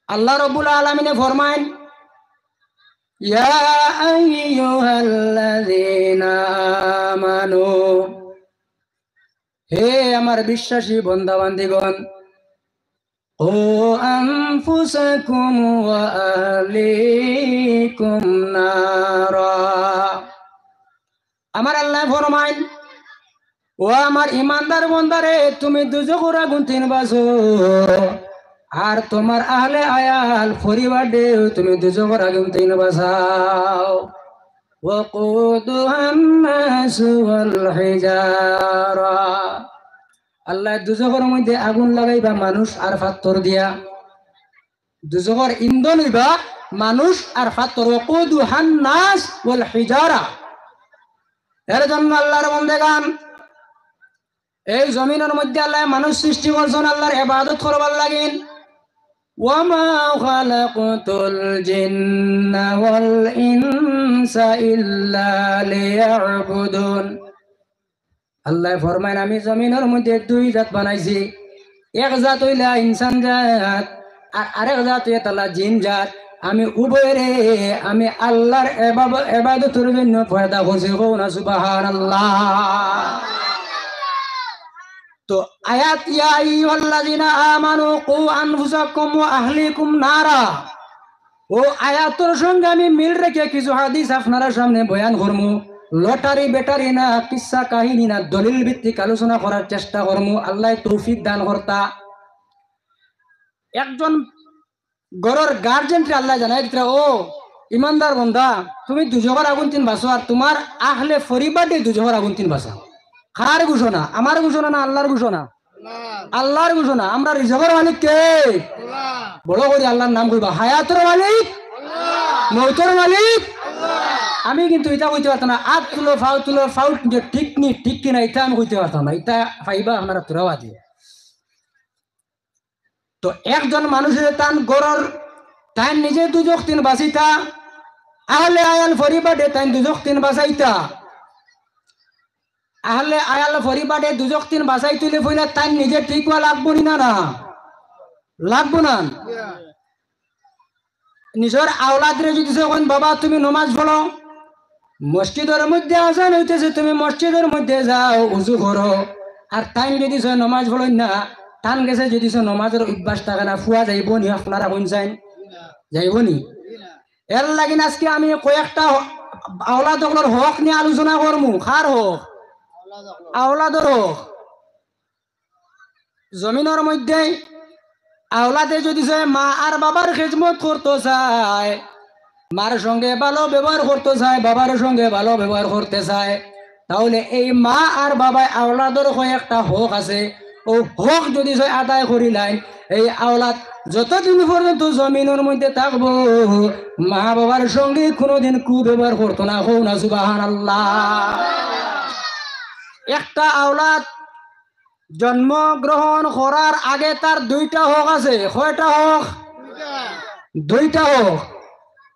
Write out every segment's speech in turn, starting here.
আল্লাহ রাব্বুল আলামিনে ফরমায়, ইয়া আইয়ুহাল্লাযীনা আমানু, হে আমার বিশ্বাসী বান্দা বান্দীগণ, ও আনফুসাকুম ওয়া আহলিকুম নারা। আমার আল্লাহ ফরমায়, ও আমার ইমানদার বান্দারে, তুমি দুজখের আগুন তিন বাজো, আর তোমার আহলে আয়াল পরিবার দে তুমি দুজখের আগুন তিন বাজাও। ওয়াকুদুহা الناس والحجارة, আল্লাহ দুজখের মধ্যে আগুন লাগাইবা মানুষ আর পাথর দিয়া। দুজখের ইন্ধন হইবা মানুষ আর পাথর। ওয়াকুদুহা الناس والحجارة, এর জন্য আল্লাহর বান্দাগান, এই জমিনের মধ্যে আল্লাহ মানুষ সৃষ্টি করছেন আল্লাহর ইবাদত করবার লাগেন। ওয়ামা খালাকতুল জিন্না ওয়াল ইনসা ইল্লা লিয়াবুদুন। আল্লাহ ফরমায়, আমি জমিনের মধ্যে দুই জাত বানাইছি, এক জাত হইলা ইনসান জাত, আর আরেক জাত হইলা তালা জিন জাত। আমি উভয়রে আমি আল্লাহর ইবাদতের জন্য পয়দা করছি। সুবহানাল্লাহ। তো আয়াত, ইয়া আইয়ুহাল্লাযীনা আমানু কু আনফুসাকুম ওয়া আহলিকুম নারা, ও আয়াতের সঙ্গে আমি মিল রেখে কিছু হাদিস আপনারা সামনে বয়ান করমু। লটারি বেটারি না, কিসসা কাহিনী না, দলিল ভিত্তিক আলোচনা করার চেষ্টা করমু। আল্লাহ তৌফিক দান কর্তা। একজন গরর গার্জেনকে আল্লাহ জানাই দিতরা, ও ইমানদার বান্দা, তুমি দুজখের আগুন তিন বাঁচো, আর তোমার আহলে পরিবার দিয়ে দুজখের আগুন তিন বাঁচাও। কার ঘোষণা? আমার ঘোষণা না আল্লাহর ঘোষণা? আল্লাহর ঘোষণা। আমরা রিজকের মালিক কে? বড় করে আল্লাহর নাম কইবা। হায়াতের মালিক, মৌতের মালিক। আমি কিন্তু এটা কইতে পারতাম না, আত তুলো ফাউ যে ঠিক নি ঠিক কিনা এটা আমি কইতে পারতাম না। এটা পাইবা আপনারা তোরাও দিয়ে। তো একজন মানুষের তান গরর তাই নিজে দুজক তিন বাঁচিতা, আহলে আয়াল পরিবারে তাই দুজক তিন বাঁচাইতা। আহলে আয়াল পরিবারে দুজক তিন বাঁচাই তুলে ফইলা তাই নিজে ঠিক হওয়া লাগবো না? না লাগবো না? নিজের আওলাদরে যদি যখন, বাবা তুমি নমাজ পড়ো, মসজিদের মধ্যে আজান হইতেছে, তুমি মসজিদের মধ্যে যাও, উজু করো। আর টাইম যদি নমাজ পড়ো না, টান গেছে যদি নমাজের অভ্যাস থাকে না, ফুয়া যাইব নি? আপনারা কোন চাইন যাইব নি? এর লাগিন আজকে আমি কয়েকটা আওলাদর হক নিয়ে আলোচনা করমু। কার হক? আওলাদর হক। জমিনের মধ্যে আওলাদে যদি মা আর বাবার খেদমত করতে চায়, মার সঙ্গে ভালো ব্যবহার করতে চায়, বাবার সঙ্গে ভালো ব্যবহার করতে চায়, তাহলে এই মা আর বাবায় আওলাদর কয়েকটা হক আছে। ও হক যদি আদায় করিলেন, এই আওলাদ যতদিন পর্যন্ত জমিনের মধ্যে থাকবো, মা বাবার সঙ্গে কোনোদিন কুব্যবহার করতো না। হো না সুবহানাল্লাহ। একটা আওলাদ জন্মগ্রহণ করার আগে তার দুইটা হক আছে। কয়টা হক? দুইটা হক।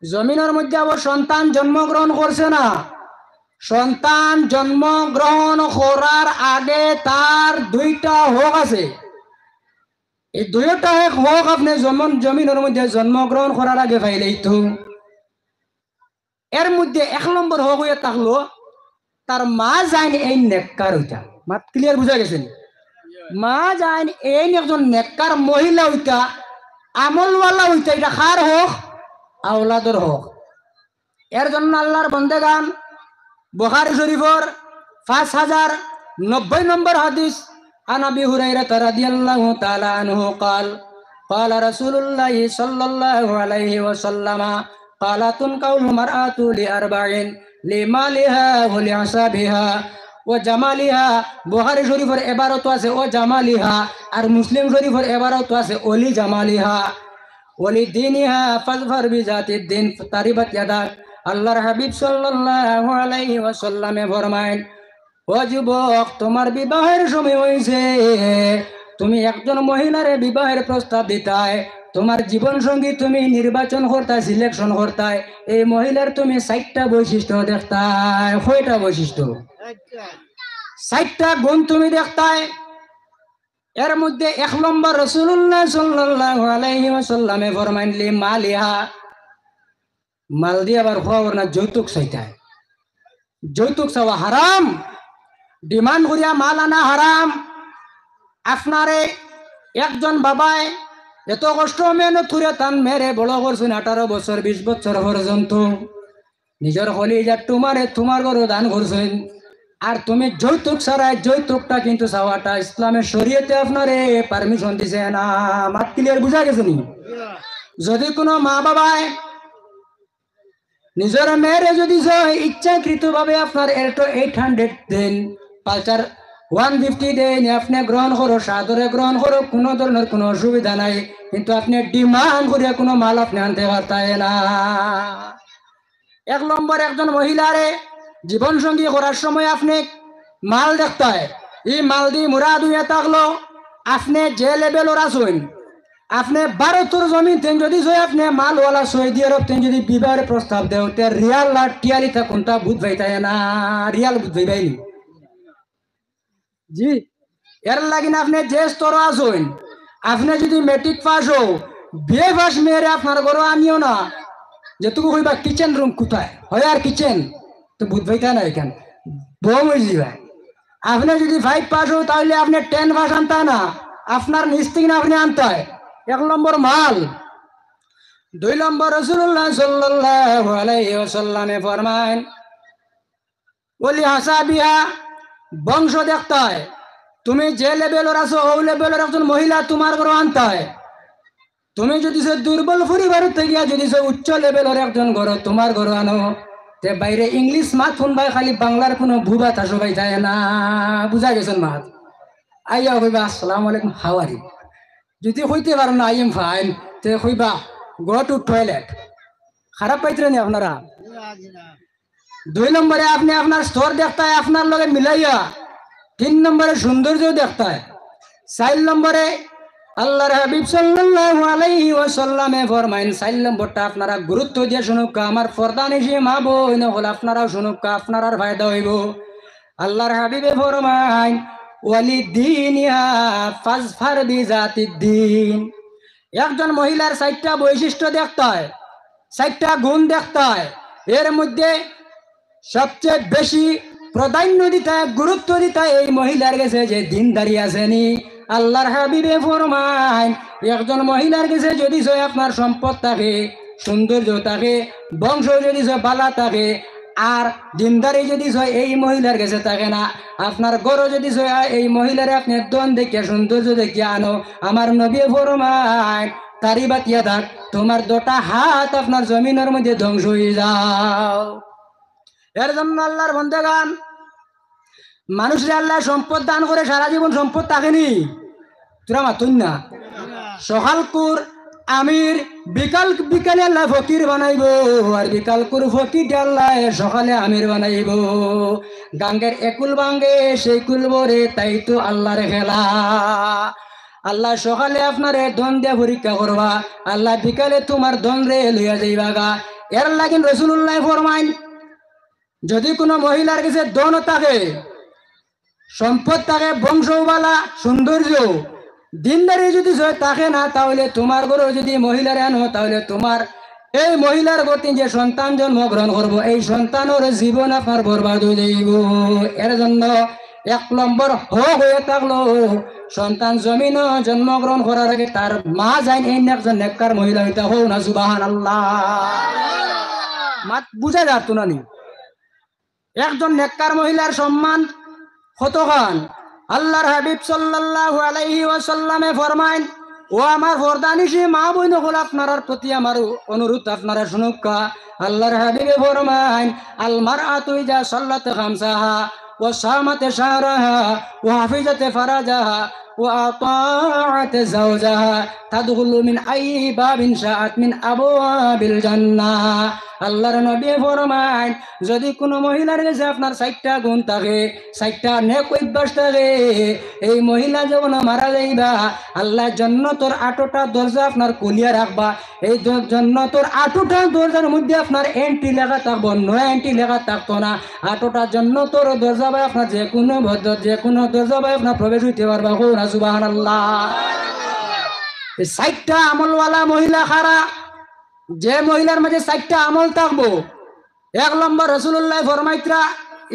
জমিনের মধ্যে আবার সন্তান জন্মগ্রহণ করছে না, সন্তান জন্মগ্রহণ করার আগে তার দুইটা হক আছে। এই দুইটা হক আপনি জমিনের মধ্যে জন্মগ্রহণ করার আগে পাইলেই তো। এর মধ্যে এক নম্বর হক হয়ে থাকলো, তার মা যাইন এই নেককার হইতা। মাত ক্লিয়ার বুঝা গেছেন? মা যাইন এই একজন নেককার মহিলা হইতা, আমলওয়ালা হইতা। এটা কার হক? আওলাদর হক। এর জন্য আল্লাহর বান্দাগান বুখারী শরীফের 5090 নম্বর হাদিস, আন আবি হুরায়রা রাদিয়াল্লাহু তাআলা আনহু قال قال رسول الله صلى الله عليه وسلم قال تنكح المرأة لأربع لمالها ولحسابها وجمالها। বুখারী শরীফের ইবারত আছে ও জামালিহা, আর মুসলিম শরীফের ইবারত আছে ওলি জামালিহা ওলি দিনিহা ফাজফার বিজাতিদ দিন তারিবাত ইয়াদাক। আল্লাহর হাবিব সাল্লাল্লাহু আলাইহি ওয়াসাল্লামে ফরমায়েন, ও যুবক, তোমার বিবাহের সময় হয়েছে। তুমি একজন মহিলারে বিবাহের প্রস্তাব দিতায়, তোমার জীবন সঙ্গী তুমি নির্বাচন করতায়, সিলেকশন করতায়, এই মহিলার তুমি 60টা বৈশিষ্ট্য দেখতায়। কয়টা বৈশিষ্ট্য? 60টা গুণ তুমি দেখতায়। এর মধ্যে 1 নম্বর রাসূলুল্লাহ সাল্লাল্লাহু আলাইহি ওয়াসাল্লামে ফরমাইলেন মালিহা, মাল দিয়ে আবার খবর না যৌতুক চাইতায়, যৌতুক চাওয়া হারাম, ডিমান্ড করিয়া মাল আনা হারাম। আপনারে একজন বাবায় এত কষ্ট মেহনত করে তান মেরে বড় করছেন 18 বছর 20 বছর পর্যন্ত, নিজের কলিজার তোমারে তোমার ঘরে দান করছেন, আর তুমি যৌতুক ছাড়াই, যৌতুকটা কিন্তু চাওয়াটা ইসলামের শরীয়তে আপনারে পারমিশন দিছে না। মাত ক্লিয়ার বুঝা গেছে নি? যদি কোনো মা বাবায় নিজের মেয়েরে যদি ইচ্ছাকৃত ভাবে আপনার এল্টো 800 দেন, পালচার 150 দেন, আপনি গ্রহণ করো, সাদরে গ্রহণ করো, কোনো ধরনের কোনো অসুবিধা নাই, কিন্তু আপনি ডিমান্ড করে কোনো মাল আপনি আনতে পারতেন না। 1 নম্বর একজন মহিলারে জীবন সঙ্গী করার সময় আপনি মাল দেখতে হয়, এই মাল দিয়ে মুরাদ হইয়া থাকলো, আপনি যে লেভেলর আছেন, আপনি ভারতের জমিন তেন যদি আপনি মালওয়ালা সৌদি আরব তেন যদি বিবাহের প্রস্তাব দেও, তে রিয়াল আর টিয়ালি তা কোনটা বুঝ ভাইতাই না, রিয়াল বুঝ ভাইবাইনি জি। এর লাগিন আপনি যে স্তর আছেন, আপনি যদি মেট্রিক পাস হও, বিয়ে পাস মেয়েরে আপনার ঘরে আনিও না, যেটুকু কইবা কিচেন রুম কোথায় হয় আর কিচেন তো বুঝ ভাইতা না, এখান বউ হয়ে যাবে। আপনি যদি 5 পাস হও, তাহলে আপনি 10 পাস আনতা না, আপনার নিজ থেকে আপনি আনতে হয়। 1 নম্বর মাল। 2 নম্বর রাসূলুল্লাহ সাল্লাল্লাহু আলাইহি ওয়াসাল্লামে ফরমান ওলি হাসাবিহা, বংশ দেখতে হয়, তুমি যে লেভেলের আছো ওই লেভেলের একজন মহিলা তোমার ঘরে আনতে হয়। তুমি যদি দুর্বল পরিবারের থেকে যদি উচ্চ লেভেলের একজন ঘর তোমার ঘরে আনো, তে বাইরে ইংলিশ মাত শুনবাই, খালি বাংলার কোনো ভুবা তা সবাই যায় না, বুঝা গেছেন মাত। আইয়া কইবা আসসালামু আলাইকুম, হাউ আর ইউ, যদি হইতে পারো না আই এম ফাইন, তে কইবা গো টু টয়লেট। খারাপ পাইতেন আপনারা? 2 নম্বরে আপনি আপনার স্তর দেখতে হয় আপনার লগে মিলাইয়া। 3 নম্বরে সৌন্দর্য দেখতে হয়। 4 নম্বরে আল্লাহর হাবিব সাল্লাল্লাহু আলাইহি ওয়াসাল্লামে ফরমাইন, 4 নম্বরটা আপনারা গুরুত্ব দিয়ে শুনুক, আমার ফরদানিশি মা বোন হল আপনারাও শুনুক, আপনার আর ফায়দা হইব। আল্লাহর হাবিবে ফরমাইন ওয়ালিদ্দিনিহা ফাজফার বিজাতিদ্দিন, একজন মহিলার 4টা বৈশিষ্ট্য দেখতে হয়, 4টা গুণ দেখতে হয়। এর মধ্যে সবচেয়ে বেশি প্রাধান্য দিতে হয়, গুরুত্ব দিতে হয় এই মহিলার কাছে যে দিনদারি আসেনি। আল্লাহর হাবিবে ফরমায় একজন মহিলার কাছে যদি আপনার সম্পদ থাকে, সৌন্দর্য থাকে, বংশ যদি বালা থাকে, আর দিনদারি যদি এই মহিলার কাছে থাকে না, আপনার গরো যদি এই মহিলার আপনি দন দেখিয়া সৌন্দর্য দেখিয়া আনো, আমার নবী ফরমায় তারি বাতিয়া থাক, তোমার 2টা হাত আপনার জমিনের মধ্যে ধ্বংস হয়ে যাও। এর জন্য আল্লাহর বন্দেগান, মানুষের আল্লাহ সম্পদ দান করে সারা জীবন সম্পদ থাকেনি, তোরা মাতুন না। সকালকুর আমির, বিকালে আল্লাহ ফকির বানাইব, আর বিকালকুর ফকির আল্লাহ সকালে আমির বানাইব। গাঙ্গের একুল ভাঙ্গে সেই কুল বরে, তাই তো আল্লাহর খেলা। আল্লাহ সকালে আপনারে ধন দিয়ে পরীক্ষা করবা, আল্লাহ বিকালে তোমার ধন রে লইয়া যাইবা গা। এর লাগিন রাসূলুল্লাহ ফরমাইন, যদি কোনো মহিলার কাছে ধন থাকে, সম্পদ থাকে, বংশবালা, সৌন্দর্য, দিনদারি যদি থাকে না, তাহলে তোমার ঘরে যদি মহিলার আনো, তাহলে তোমার এই মহিলার গতি যে সন্তান জন্মগ্রহণ করবো, এই সন্তানের জীবন আপনার বরবাদ হয়ে যাইব। এর জন্য 1 নম্বর হয়ে থাকলো, সন্তান জমিন জন্মগ্রহণ করার আগে তার মা যায় এই একজন নেককার মহিলা হইতে হো না, সুবহানাল্লাহ। মাত বুঝা যাত না নি? একজন নেককার মহিলার সম্মান কতখান? আল্লাহর হাবিব সাল্লাল্লাহু আলাইহি ওয়াসাল্লামে ফরমাইন, ও আমার ফরদানিশি মা বোন হল, আপনার প্রতি আমার অনুরোধ, আপনারা শুনুক। আল্লাহর হাবিবে ফরমাইন আল মারআতু ইযা সাল্লাত খামসাহা ওয়া সামাত শাহরাহা ওয়া হাফিজাত ফারাজাহা ওয়া আতাআত যাওজাহা তাদখুলু মিন আই বাবিন শাআত মিন আবওয়াবিল জান্নাহ। আল্লাহর নবী ফরমায় যদি কোনো মহিলার কাছে আপনার 4টা গুণ থাকে, 4টা নেক অভ্যাস থাকে, এই মহিলা যখন মারা যাইবা আল্লাহ জান্নাতের 8টা দরজা আপনার খুলিয়া রাখবা। এই জান্নাতের 8টা দরজার মধ্যে আপনার এন্ট্রি লেখা থাকবো, নয় এন্ট্রি লেখা থাকতো না। 8টা জান্নাতের দরজা ভাই আপনার যে কোনো দরজা ভাই আপনার প্রবেশ হইতে পারবা। না সুবহানাল্লাহ। এই 4টা আমলওয়ালা মহিলা খারা, যে মহিলার মাঝে 4টা আমল থাকবো। 1 নম্বর রাসূলুল্লাহ ফরমাইতরা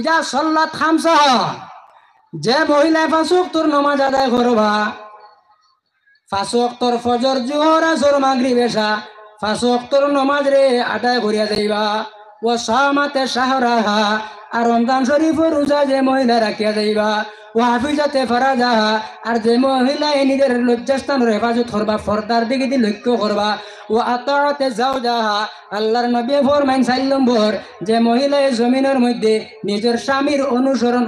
ইজা সাল্লাত খামসা, যে মহিলা 5 ওয়াক্তের নামাজ আদায় করবা, 5 ওয়াক্তের ফজর জোহর আসর মাগরিব এশা 5 ওয়াক্তের নামাজ রে আদায় করিয়া যাইবা। ও সামাতে শাহরাহা, আর রমজান শরীফের রোজা যে মহিলা রাখিয়া যাইবা। ও হাফিজাতে ফারাজাহা, আর যে মহিলা নিজের লজ্জাস্থানের হেফাজত করবা, ফর্দার দিকে দিয়ে লক্ষ্য করবা। ও আতাতে যাওজাহা, আল্লাহর নবী ফরমাইন 4 নম্বর, যে মহিলা জমিনের মধ্যে নিজের স্বামীর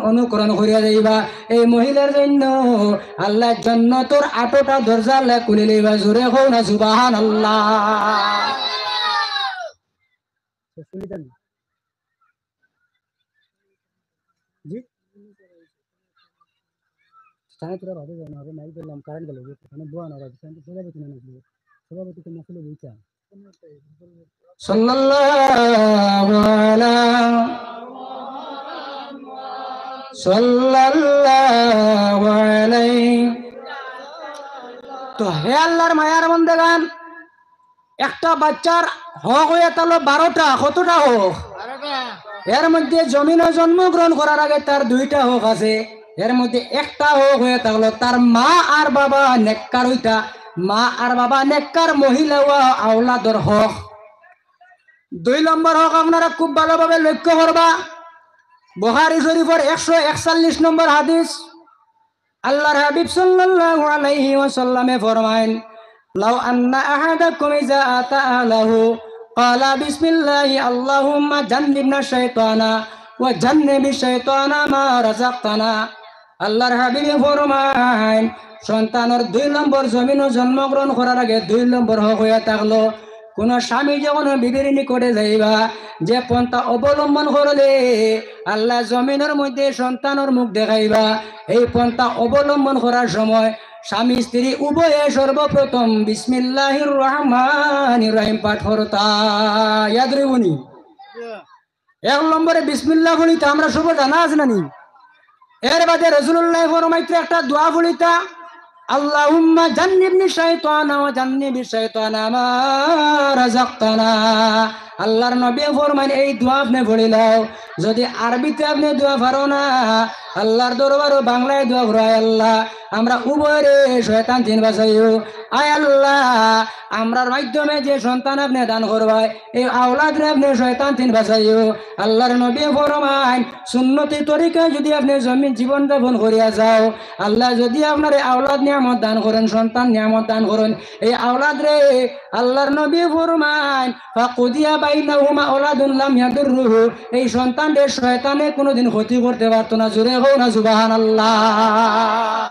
অনুকরণ করিয়া যাইবা, এই মহিলার জন্য আল্লাহ জান্নাতের 8টা দরজা আল্লাহ খুলে লইবা। জোরে কও না সুবহানাল্লাহ। জি স্থানে তোরা ভাবে জানা হবে নাই বললাম কারেন্ট গেল ওখানে বোয়া না রাখি কিন্তু সভাপতি না নাকি সভাপতি তো মাসলে বইতা সাল্লাল্লাহু আলা সাল্লাল্লাহু আলাইহি। তো হে আল্লাহর মায়ার বান্দাগান, একটা বাচ্চার হক হয়ে তাহলে 12টা, কতটা হক? এর মধ্যে জমিনে জন্মগ্রহণ করার আগে তার 2টা হক আছে। এর মধ্যে একটা হক হয়ে থাকলো তার মা আর বাবা নেককার হইতা, মা আর বাবা নেককার মহিলা ও আওলাদর হক। 2 নম্বর হক আপনারা খুব ভালোভাবে লক্ষ্য করবা। বুখারী শরীফের 141 নম্বর হাদিস, আল্লাহর হাবিব সাল্লাল্লাহু আলাইহি ওয়াসাল্লামে ফরমায়েন, লাউ আন্না আহাদাকুম ইযা আতা আহলাহু ক্বালা বিসমিল্লাহি আল্লাহুম্মা জান্নিবনা শাইতানা ওয়া জান্নিবিশ শাইতানা মা রাযাকতানা। আল্লাহর হাবিব ফরমায়েন, সন্তানের 2 নম্বর জমিনে জন্মগ্রহণ করার আগে 2 নম্বর হক হইয়া থাকলো, কোন স্বামী যখন বিবির নিকটে যাইবা, যে পন্থা অবলম্বন করলে আল্লাহ জমিনের মধ্যে সন্তানের মুখ দেখাইবা, এই পন্থা অবলম্বন করার সময় স্বামী স্ত্রী উভয়ে সর্বপ্রথম বিসমিল্লাহির রহমানির রহিম পাঠ করতা। ইয়াদ রেবনি 1 নম্বরে বিসমিল্লাহ বলিতা, আমরা সব জানা আছে নানি। এর বাদে রাসূলুল্লাহ ফরমাইতে একটা দোয়া বলিতা, আল্লাহুম্মা জান্নিবনি শাইতানা ওয়া জান্নিবিশ শাইতানা মা রাযাকতানা। আল্লাহর নবী ফরমান এই দোয়া আপনি পড়িলাও, যদি আরবিতে আপনি দোয়া পারো না, আল্লাহর দরবারে বাংলায় দোয়া করো, আয় আল্লাহ আমরা উভয়ে শয়তান তিন বাঁচাইও। আয় আল্লাহ আমরার মাধ্যমে যে সন্তান আপনি দান করবাই, এই আওলাদ রে আপনি শয়তান তিন বাঁচাইও। আল্লাহর নবী ফরমান সুন্নতি তরিকায় যদি আপনি জমিন জীবন যাপন করিয়া যাও, আল্লাহ যদি আপনার আওলাদ নিয়ামত দান করেন, সন্তান নিয়ামত দান করেন, এই আওলাদ রে আল্লাহর নবী ফরমান ফাকুদিয়া বাইনাহুমা আওলাদুন লাম ইয়াদুররুহু, এই সন্তানদের শয়তানে কোনোদিন ক্ষতি করতে পারতো না। জোরে হোক না সুবহানাল্লাহ।